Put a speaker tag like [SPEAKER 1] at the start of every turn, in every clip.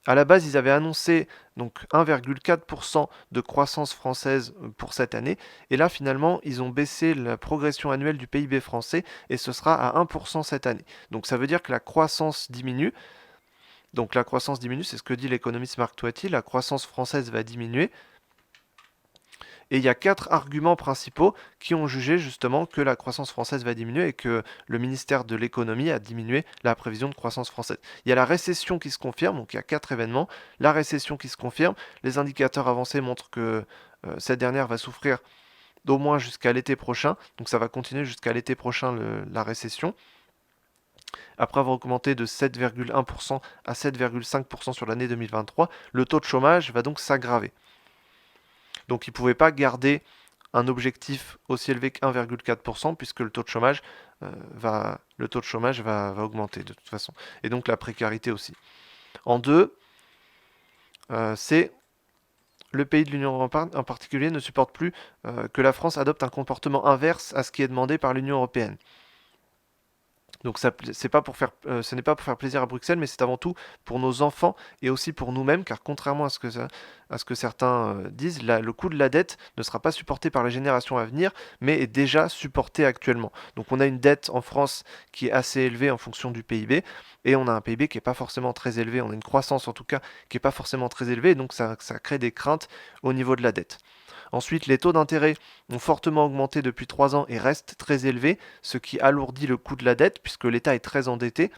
[SPEAKER 1] À la base, ils avaient annoncé donc 1,4% de croissance française pour cette année. Et là, finalement, ils ont baissé la progression annuelle du PIB français et ce sera à 1% cette année. Donc ça veut dire que la croissance diminue. Donc la croissance diminue, c'est ce que dit l'économiste Marc Toiti. La croissance française va diminuer. Et il y a 4 arguments principaux qui ont jugé justement que la croissance française va diminuer et que le ministère de l'économie a diminué la prévision de croissance française. Il y a la récession qui se confirme, donc il y a 4 événements. La récession qui se confirme, les indicateurs avancés montrent que cette dernière va souffrir d'au moins jusqu'à l'été prochain, donc ça va continuer jusqu'à l'été prochain la récession. Après avoir augmenté de 7,1% à 7,5% sur l'année 2023, le taux de chômage va donc s'aggraver. Donc ils ne pouvaient pas garder un objectif aussi élevé que 1,4% puisque le taux de chômage va augmenter de toute façon. Et donc la précarité aussi. En deux, c'est le pays de l'Union européenne en particulier ne supporte plus que la France adopte un comportement inverse à ce qui est demandé par l'Union européenne. Donc ce n'est pas pour faire plaisir à Bruxelles, mais c'est avant tout pour nos enfants et aussi pour nous-mêmes, car contrairement à ce que certains disent, le coût de la dette ne sera pas supporté par les générations à venir, mais est déjà supporté actuellement. Donc on a une dette en France qui est assez élevée en fonction du PIB, et on a un PIB qui n'est pas forcément très élevé, on a une croissance en tout cas qui n'est pas forcément très élevée, donc ça crée des craintes au niveau de la dette. Ensuite, les taux d'intérêt ont fortement augmenté depuis 3 ans et restent très élevés, ce qui alourdit le coût de la dette puisque l'État est très endetté.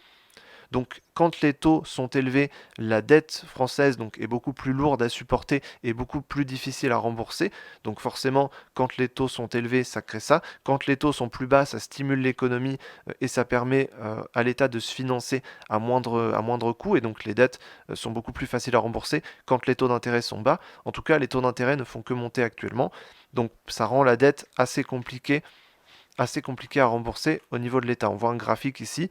[SPEAKER 1] Donc quand les taux sont élevés, la dette française donc, est beaucoup plus lourde à supporter et beaucoup plus difficile à rembourser. Donc forcément, quand les taux sont élevés, ça crée ça. Quand les taux sont plus bas, ça stimule l'économie et ça permet à l'État de se financer à moindre coût. Et donc les dettes sont beaucoup plus faciles à rembourser quand les taux d'intérêt sont bas. En tout cas, les taux d'intérêt ne font que monter actuellement. Donc ça rend la dette assez compliqué à rembourser au niveau de l'État. On voit un graphique ici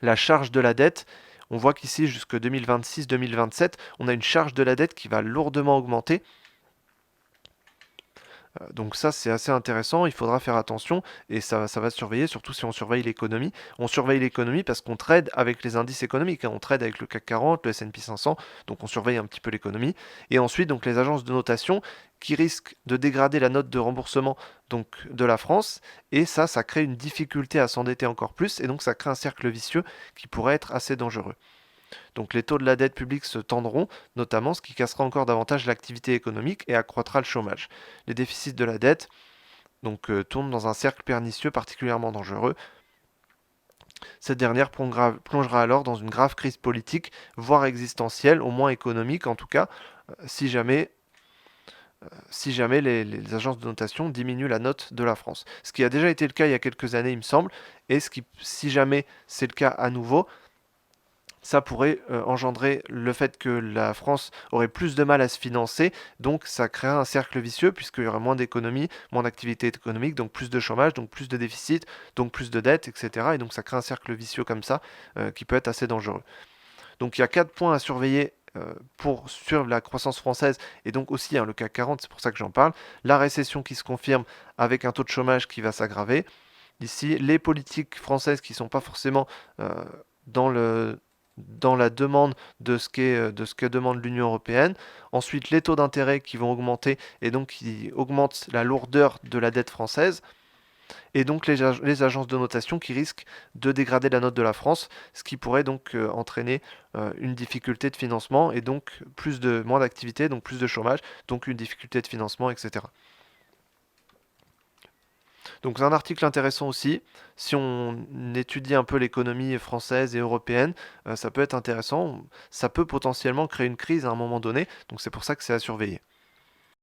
[SPEAKER 1] la charge de la dette. On voit qu'ici, jusque 2026-2027, on a une charge de la dette qui va lourdement augmenter. Donc ça, c'est assez intéressant, il faudra faire attention et ça va se surveiller, surtout si on surveille l'économie. On surveille l'économie parce qu'on trade avec les indices économiques, hein. On trade avec le CAC 40, le S&P 500, donc on surveille un petit peu l'économie. Et ensuite, donc les agences de notation qui risquent de dégrader la note de remboursement donc, de la France, et ça crée une difficulté à s'endetter encore plus, et donc ça crée un cercle vicieux qui pourrait être assez dangereux. Donc les taux de la dette publique se tendront, notamment ce qui cassera encore davantage l'activité économique et accroîtra le chômage. Les déficits de la dette tournent dans un cercle pernicieux particulièrement dangereux. Cette dernière plongera alors dans une grave crise politique, voire existentielle, au moins économique en tout cas, si jamais, les agences de notation diminuent la note de la France. Ce qui a déjà été le cas il y a quelques années, il me semble, et si jamais c'est le cas à nouveau, ça pourrait engendrer le fait que la France aurait plus de mal à se financer, donc ça créera un cercle vicieux puisqu'il y aura moins d'économies, moins d'activité économique, donc plus de chômage, donc plus de déficit, donc plus de dettes, etc. Et donc ça crée un cercle vicieux comme ça qui peut être assez dangereux. Donc il y a 4 points à surveiller pour suivre la croissance française et donc aussi le CAC 40, c'est pour ça que j'en parle. La récession qui se confirme avec un taux de chômage qui va s'aggraver. Ici, les politiques françaises qui ne sont pas forcément dans la demande de ce que demande l'Union européenne. Ensuite, les taux d'intérêt qui vont augmenter et donc qui augmentent la lourdeur de la dette française. Et donc les agences de notation qui risquent de dégrader la note de la France, ce qui pourrait donc entraîner une difficulté de financement et donc moins d'activité, donc plus de chômage, donc une difficulté de financement, etc. Donc c'est un article intéressant aussi. Si on étudie un peu l'économie française et européenne, ça peut être intéressant. Ça peut potentiellement créer une crise à un moment donné. Donc c'est pour ça que c'est à surveiller.